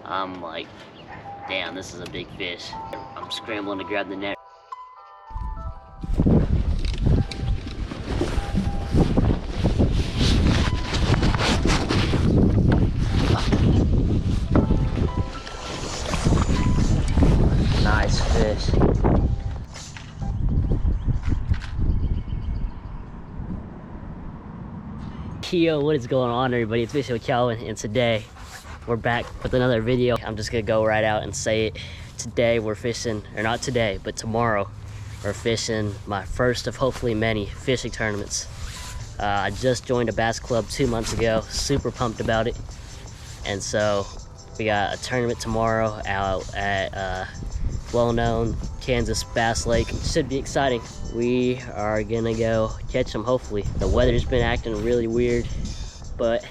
I'm like, damn, this is a big fish. I'm scrambling to grab the net. Nice fish. Yo, what is going on, everybody? It's Fishing with Calvin, and today we're back with another video. I'm just gonna go right out and say it. Today we're fishing, or not today, but tomorrow we're fishing my first of hopefully many fishing tournaments. I just joined a bass club 2 months ago, super pumped about it, and so we got a tournament tomorrow out at well-known Kansas Bass Lake. Should be exciting. We are gonna go catch them, hopefully. The weather's been acting really weird, but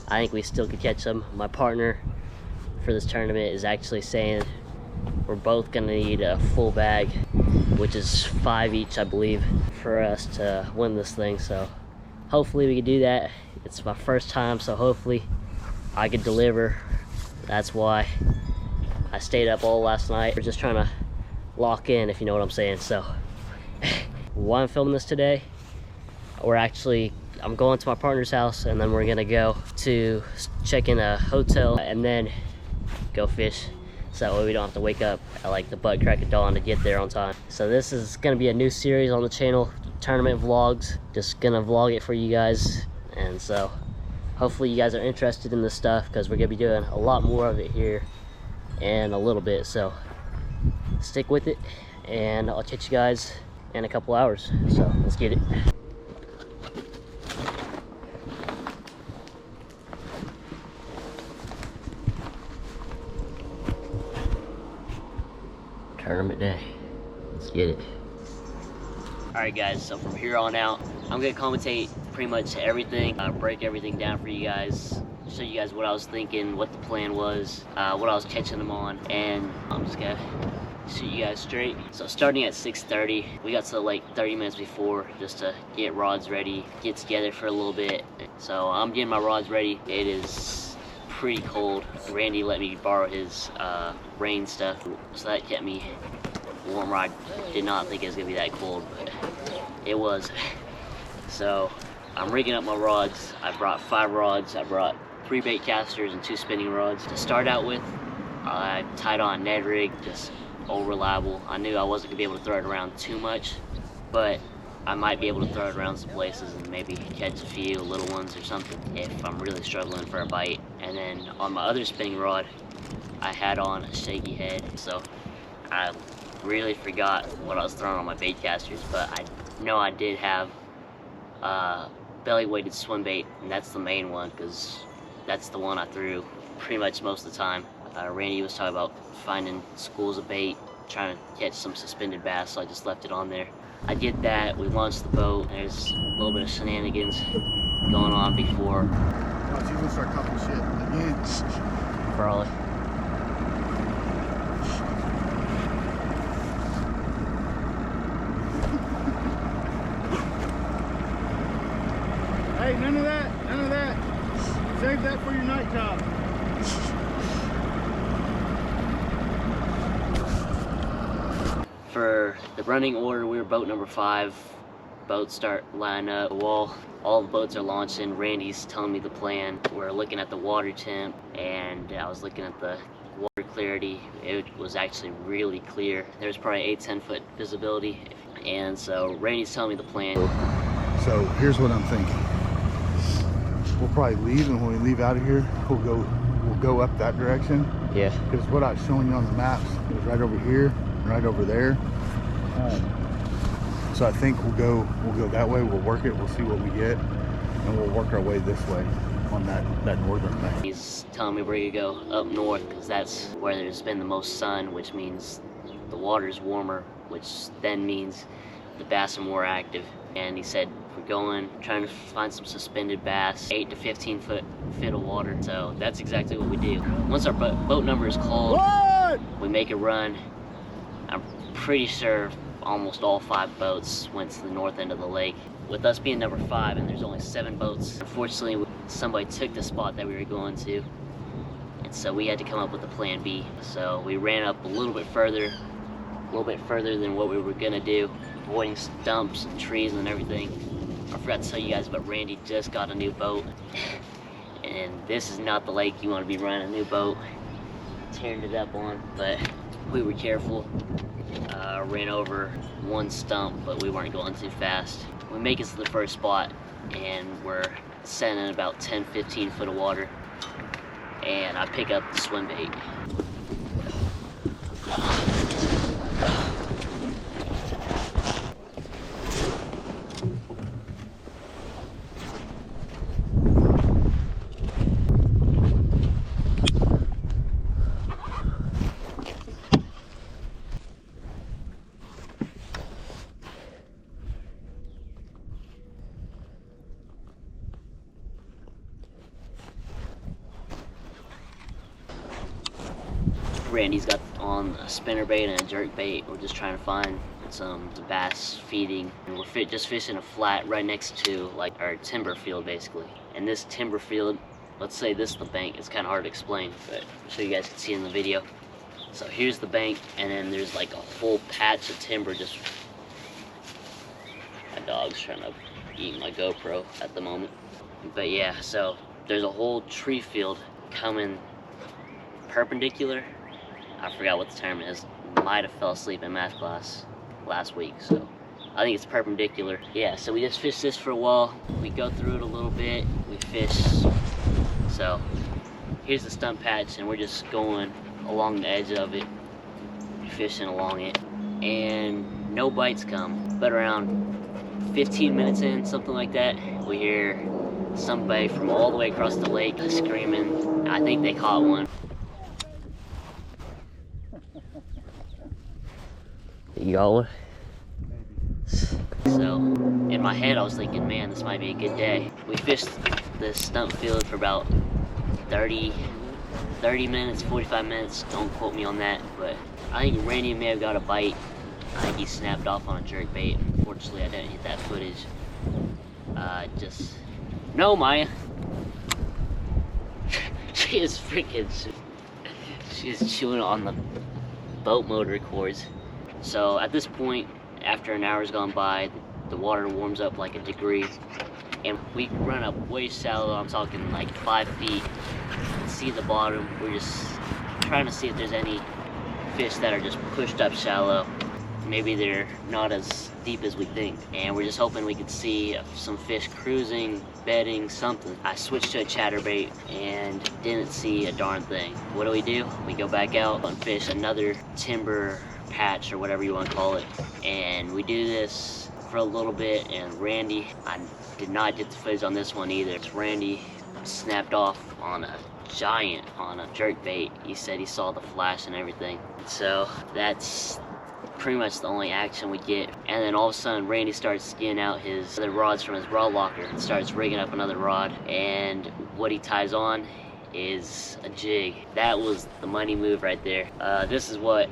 I think we still could catch them. My partner for this tournament is actually saying we're both gonna need a full bag, which is 5 each, I believe, for us to win this thing. So hopefully we can do that. It's my first time, so hopefully I could deliver. That's why I stayed up all last night. We're just trying to lock in, if you know what I'm saying. So why I'm filming this today, I'm going to my partner's house, and then we're gonna go to check in a hotel and then go fish, so that way we don't have to wake up at like the butt crack of dawn to get there on time. So this is gonna be a new series on the channel, tournament vlogs. Just gonna vlog it for you guys, and so hopefully you guys are interested in this stuff, because we're gonna be doing a lot more of it here in a little bit. So stick with it, and I'll catch you guys in a couple hours. So let's get it. Tournament day. Let's get it. Alright guys, so from here on out, I'm gonna commentate pretty much everything, break everything down for you guys, show you guys what I was thinking, what the plan was, what I was catching them on, and I'm just gonna shoot you guys straight. So starting at 6:30, we got to like 30 minutes before just to get rods ready, get together for a little bit. So I'm getting my rods ready. It is pretty cold. Randy let me borrow his rain stuff, so that kept me warmer. I did not think it was gonna be that cold, but it was. So I'm rigging up my rods. I brought 5 rods. I brought 3 bait casters and 2 spinning rods. To start out with, I tied on a Ned rig, just old reliable. I knew I wasn't gonna be able to throw it around too much, but I might be able to throw it around some places and maybe catch a few little ones or something if I'm really struggling for a bite. And then on my other spinning rod, I had on a shaky head, so I really forgot what I was throwing on my bait casters, but I know I did have belly weighted swim bait, and that's the main one, because that's the one I threw pretty much most of the time. Randy was talking about finding schools of bait, trying to catch some suspended bass, so I just left it on there. I did that. We launched the boat. There's a little bit of shenanigans going on before. Watch, he's gonna start talking shit again. Probably. Hey, none of that, none of that. Save that for your night job. For the running order, we were boat number 5. Boats start lining up. All the boats are launching. Randy's telling me the plan. We're looking at the water temp, and I was looking at the water clarity. It was actually really clear. There's probably 8-10 foot visibility, and so Randy's telling me the plan. So here's what I'm thinking. We'll probably leave, and when we leave out of here, we'll go up that direction. Yeah. Because what I was showing you on the maps was right over here, right over there. So I think we'll go that way. We'll work it. We'll see what we get, and we'll work our way this way on that northern thing. He's telling me we're gonna go up north because that's where there's been the most sun, which means the water's warmer, which then means the bass are more active. And he said we're trying to find some suspended bass, 8 to 15 foot of water. So that's exactly what we do. Once our boat number is called, we make a run. I'm pretty sure almost all 5 boats went to the north end of the lake. With us being number 5, and there's only 7 boats, unfortunately somebody took the spot that we were going to, and so we had to come up with a plan B. So we ran up a little bit further than what we were gonna do, avoiding stumps and trees and everything. I forgot to tell you guys, but Randy just got a new boat, and this is not the lake you want to be running a new boat, tearing it up on. But we were careful. Ran over one stump, but we weren't going too fast. We make it to the first spot, and we're sending about 10-15 foot of water, and I pick up the swim bait. Randy's got on a spinner bait and a jerk bait. We're just trying to find some bass feeding, and we're just fishing a flat right next to like our timber field basically. And this timber field, let's say this is the bank, it's kind of hard to explain, but so you guys can see in the video. So here's the bank, and then there's like a whole patch of timber. Just my dog's trying to eat my GoPro at the moment. But yeah, so there's a whole tree field coming perpendicular. I forgot what the term is. Might have fell asleep in math class last week, so I think it's perpendicular. Yeah, so we just fished this for a while. We go through it a little bit. We fish. So here's the stump patch, and we're just going along the edge of it, fishing along it, and no bites come. But around 15 minutes in, something like that, we hear somebody from all the way across the lake screaming. I think they caught one. You got one? So in my head I was thinking, man, this might be a good day. We fished the stump field for about 30 minutes, 45 minutes, don't quote me on that, but I think Randy may have got a bite. I think he snapped off on a jerk bait. Unfortunately I didn't get that footage. No, Maya. She is chewing on the boat motor cords. So at this point, after an hour's gone by, the water warms up like a degree, and we run up way shallow. I'm talking like 5 feet. See the bottom. We're just trying to see if there's any fish that are just pushed up shallow. Maybe they're not as deep as we think, and we're just hoping we could see some fish cruising, bedding, something. I switched to a chatterbait and didn't see a darn thing. What do? We go back out and fish another timber patch or whatever you want to call it, and we do this for a little bit. And Randy, I did not get the footage on this one either. Randy snapped off on a giant on a jerk bait. He said he saw the flash and everything. So that's pretty much the only action we get. And then all of a sudden Randy starts skiing out his other rods from his rod locker and starts rigging up another rod, and what he ties on is a jig. That was the money move right there. This is what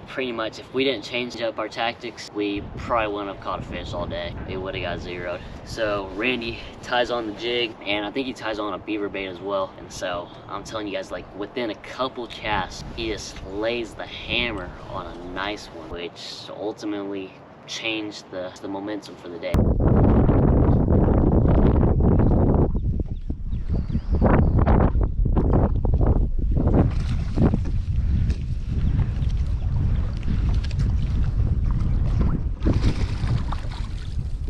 pretty much, if we didn't change up our tactics, we probably wouldn't have caught a fish all day. It would have got zeroed. So Randy ties on the jig, and I think he ties on a beaver bait as well. And so I'm telling you guys, like within a couple casts, he just lays the hammer on a nice one, which ultimately changed the momentum for the day.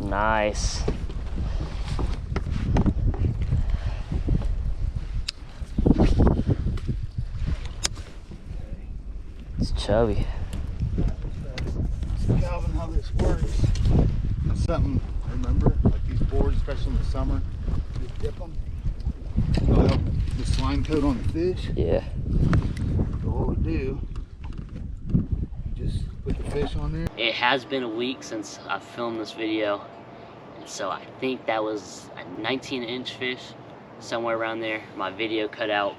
Nice. It's chubby. So Calvin, how this works, it's something, remember, like these boards, especially in the summer, you dip them, it'll help the slime coat on the fish. Yeah. So what we do, you just put the fish on there. It has been a week since I filmed this video, and so I think that was a 19-inch fish, somewhere around there. My video cut out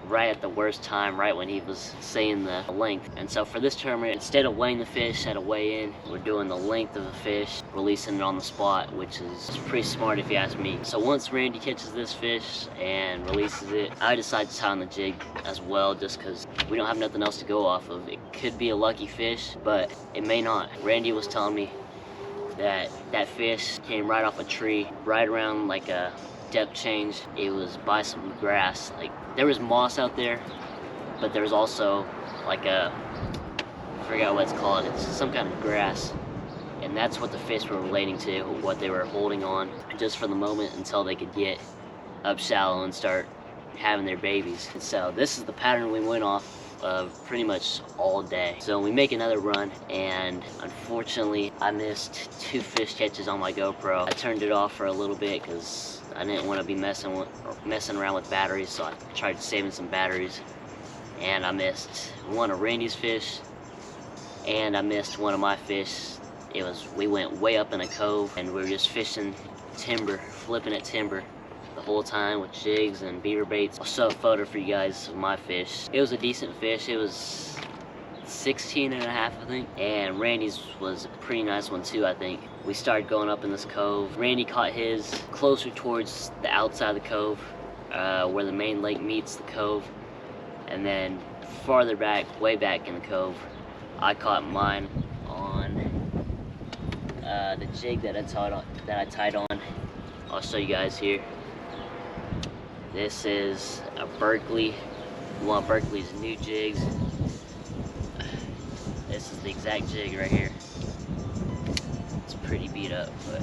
right at the worst time, right when he was saying the length. And so for this tournament, instead of weighing the fish at a weigh-in, we're doing the length of the fish, releasing it on the spot, which is pretty smart if you ask me. So once Randy catches this fish and releases it, I decide to tie on the jig as well, just because we don't have nothing else to go off of. It could be a lucky fish, but it may not. Randy was telling me that that fish came right off a tree, right around like a depth change. It was by some grass. Like, there was moss out there, but there was also like I forgot what it's called. It's some kind of grass, and that's what the fish were relating to, what they were holding on just for the moment until they could get up shallow and start having their babies. And so this is the pattern we went off of pretty much all day. So we make another run, and unfortunately I missed 2 fish catches on my GoPro. I turned it off for a little bit because I didn't want to be messing around with batteries, so I tried saving some batteries, and I missed one of Randy's fish, and I missed one of my fish. We went way up in a cove, and we were just fishing timber, flipping at timber the whole time with jigs and beaver baits. I'll show a photo for you guys of my fish. It was a decent fish. It was 16 and a half, I think, and Randy's was a pretty nice one too, I think. We started going up in this cove. Randy caught his closer towards the outside of the cove, where the main lake meets the cove, and then farther back, way back in the cove, I caught mine on the jig that I tied on. I'll show you guys here. This is a Berkeley, one of Berkeley's new jigs. This is the exact jig right here. It's pretty beat up, but.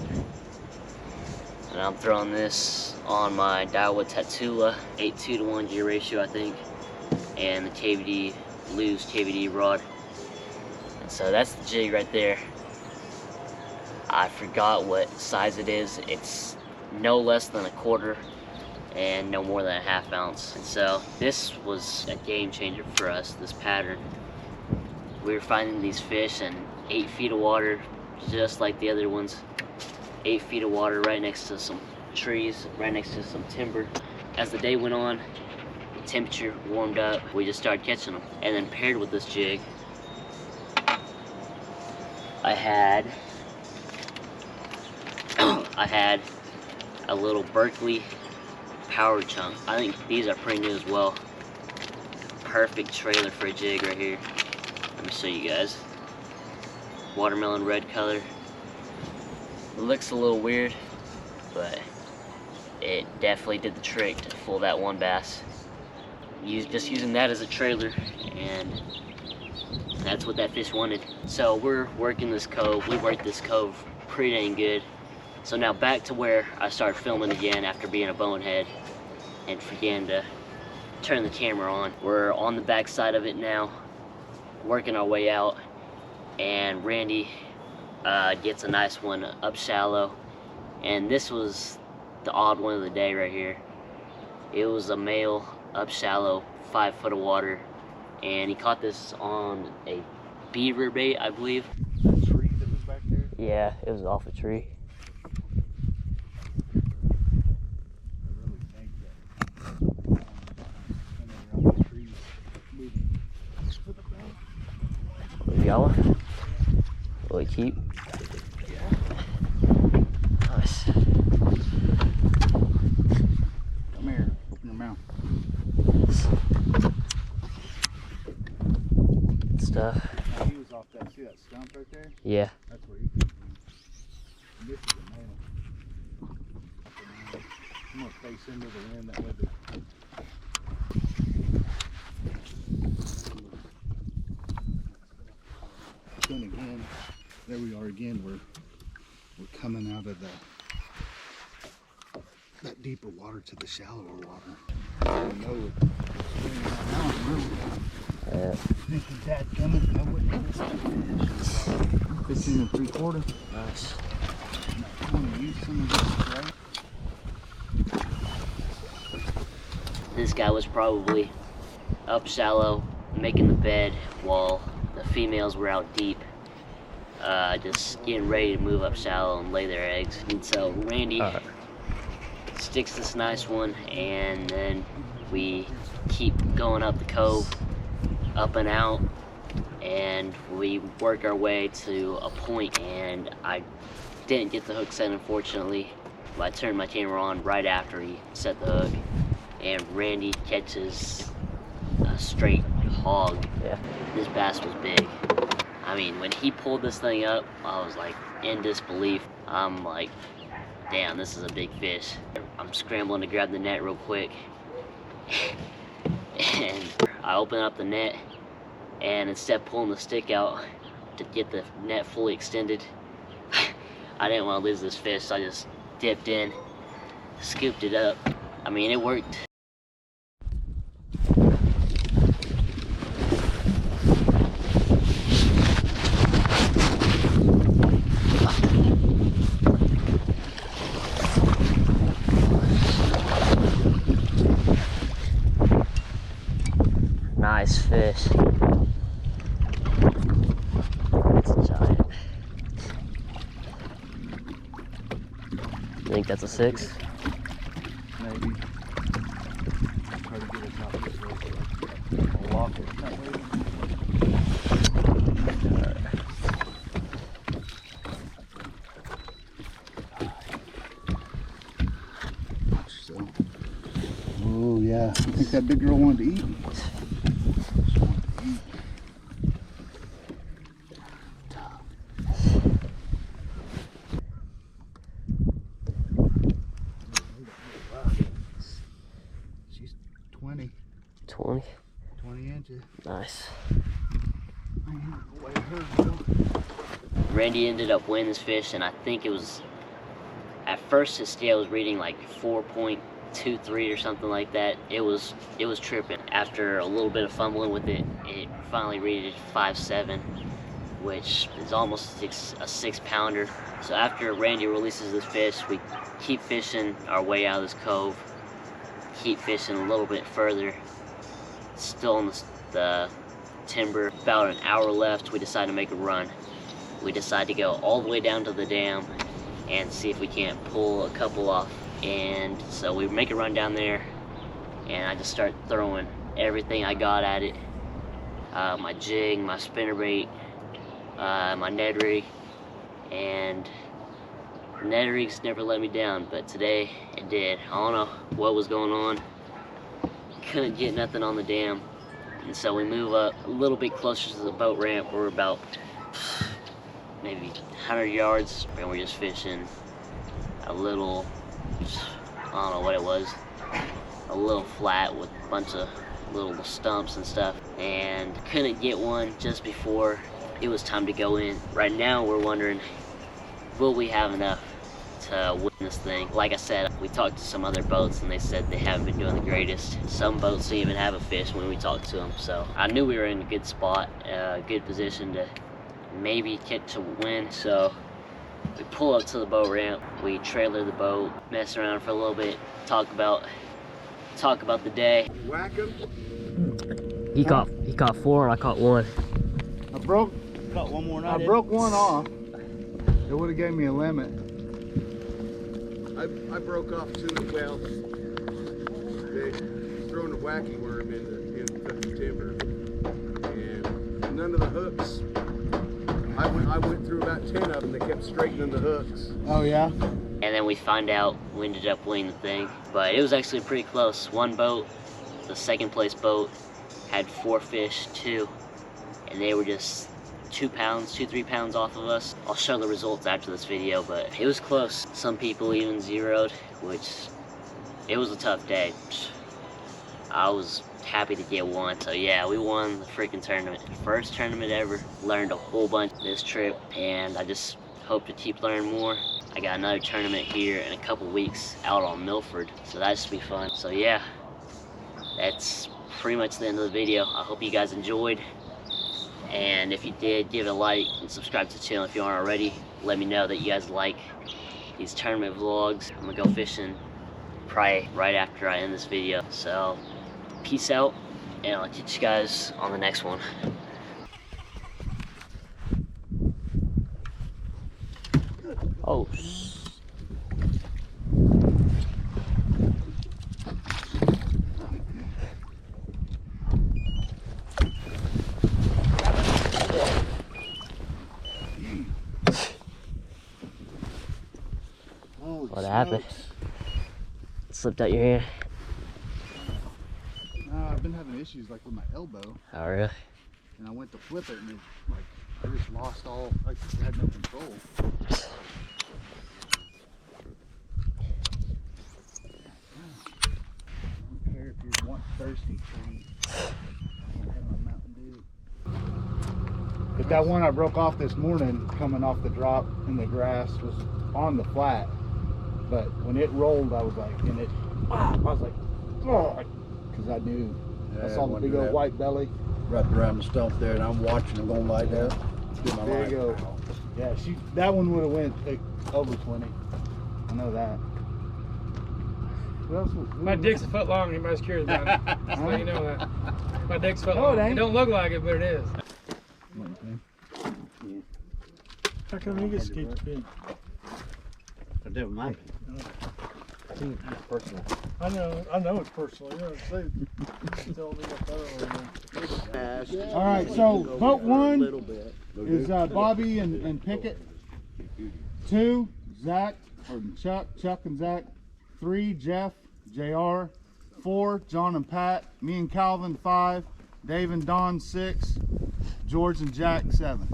And I'm throwing this on my Daiwa Tatula 8:2 to 1 gear ratio, I think, and the KVD, loose KVD rod. And so that's the jig right there. I forgot what size it is. It's no less than a quarter and no more than a half ounce. And so this was a game changer for us, this pattern. We were finding these fish in 8 feet of water, just like the other ones. 8 feet of water right next to some trees, right next to some timber. As the day went on, the temperature warmed up, we just started catching them. And then paired with this jig, I had a little Berkeley power chunk. I think these are pretty new as well. Perfect trailer for a jig right here. Let me show you guys. Watermelon red color. It looks a little weird, but it definitely did the trick to fool that one bass. Just using that as a trailer, and that's what that fish wanted. So we're working this cove. We worked this cove pretty dang good. So now back to where I started filming again after being a bonehead and forgetting to turn the camera on. We're on the back side of it now, working our way out, and Randy gets a nice one up shallow. And this was the odd one of the day right here. It was a male up shallow, 5 foot of water, and he caught this on a beaver bait, I believe. That tree that was back there? Yeah, it was off a tree. Yellow? Will it keep? Yeah. Nice. Come here. Open your mouth. Good stuff. Now he was off that. See that stump right there? Yeah. That's where he came from. And this is a male. I'm gonna face into the wind that way. Then again, there we are again. We're coming out of that deeper water to the shallower water. I know Yeah. thinking Dad coming. I wouldn't have missed that fish. 15 3/4. Nice. I want to use some of this, right? This guy was probably up shallow, making the bed while the females were out deep, just getting ready to move up shallow and lay their eggs. And so Randy sticks this nice one, and then We keep going up the cove, up and out, and we work our way to a point, and I didn't get the hook set, unfortunately. But I turned my camera on right after he set the hook, and Randy catches a straight hog. Yeah. This bass was big. I mean, when he pulled this thing up, I was like in disbelief. I'm like, damn, this is a big fish. I'm scrambling to grab the net real quick. And I open up the net, and instead of pulling the stick out to get the net fully extended, I didn't want to lose this fish, so I just dipped in, scooped it up. I mean, it worked. Nice fish. It's a giant. I think that's a 6. Maybe. Try to get it out this way so I'll lock it. So. Oh yeah, I think that big girl wanted to eat. She's 20. 20? 20 inches. Nice. Man, Randy ended up winning this fish, and I think it was, at first his scale was reading like 4.23 or something like that. It was tripping. After a little bit of fumbling with it, it finally reached 5.7, which is almost a 6-pounder. So after Randy releases this fish, we keep fishing our way out of this cove, keep fishing a little bit further, still on the timber. About an hour left, we decide to make a run. We decide to go all the way down to the dam and see if we can't pull a couple off. And so we make a run down there, and I just start throwing everything I got at it. My jig, my spinnerbait, my Ned rig, and Ned rigs never let me down, but today it did. I don't know what was going on. Couldn't get nothing on the dam, and so we move up a little bit closer to the boat ramp. We're about maybe 100 yards, and we're just fishing a little, I don't know what it was, a little flat with a bunch of little stumps and stuff, and couldn't get one just before it was time to go in. Right now we're wondering, will we have enough to win this thing? Like I said, we talked to some other boats and they said they haven't been doing the greatest. Some boats didn't even have a fish when we talked to them, so I knew we were in a good spot, a good position to maybe get to win. So we pull up to the boat ramp, we trailer the boat, mess around for a little bit, talk about the day. Whack him. He caught 4 and I caught 1. Caught one more. I broke one off. It would have gave me a limit. I broke off 2 as well. They throwing a wacky worm in the timber, and none of the hooks. I went through about 10 of them. They kept straightening the hooks. Oh yeah. And then we find out we ended up winning the thing, but it was actually pretty close. One boat, the second place boat, had 4 fish too, and they were just 2 pounds, 2-3 pounds off of us. I'll show the results after this video, but it was close. Some people even zeroed, which it was a tough day. I was happy to get one. So yeah, we won the freaking tournament. First tournament ever. Learned a whole bunch this trip, and I just hope to keep learning more. I got another tournament here in a couple weeks out on Milford, so that should be fun. So yeah, that's pretty much the end of the video. I hope you guys enjoyed. And if you did, give it a like and subscribe to the channel if you aren't already. Let me know that you guys like these tournament vlogs. I'm gonna go fishing probably right after I end this video. So peace out, and I'll catch you guys on the next one. Oh. happened? It slipped out your hand. I've been having issues like with my elbow, Oh, really? and I went to flip it, and it, like I just lost all. I had no control. I don't care if you want thirsty treat. But that one I broke off this morning coming off the drop in the grass was on the flat. But when it rolled, I was like, I was like, oh, because I knew. I saw the big old white belly. Wrapped around the stump there, and I'm watching them going like that. There you go. Yeah, that one would have went over 20. I know that. What else My dick's a foot long. Anybody's curious about it? Just let you know that. My dick's a foot long. It don't look like it, but it is. How come you get to keep the pin? I do, mate. personal. I know it's personal. You're gonna say tell me All right, so boat 1 is Bobby and Pickett. 2, Zach or Chuck and Zach. 3, Jeff, JR. 4, John and Pat. Me and Calvin 5. Dave and Don 6. George and Jack 7.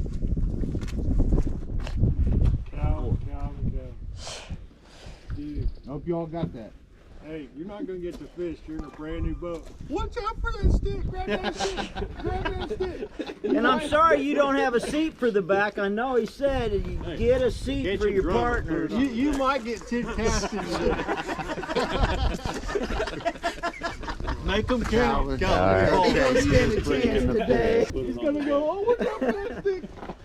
Calvin, go. Dude. Hope you all got that. Hey, you're not gonna get to fish. You're in a brand new boat. Watch out for that stick. Grab that stick. Grab that stick. And I'm sorry you don't have a seat for the back. I know he said you get a seat for your partners. You might get 10 casts in there. Make them count. Don't stand a chance today. He's gonna go, oh, watch out for that stick.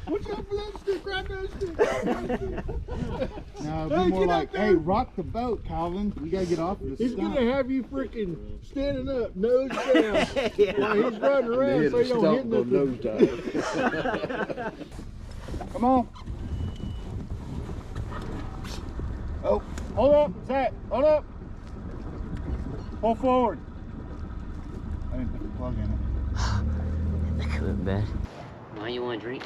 Watch out for that stick. Grab that stick. Grab that stick. No, it'd be more like, hey, rock the boat, Calvin. We gotta get off of this He's stump. gonna have you freaking standing up, nose down, while he's running around so you don't hit nothing. Come on. Oh, hold up, Zach. Hold up. Pull forward. I didn't put the plug in it. That could have been bad. Why you want to drink?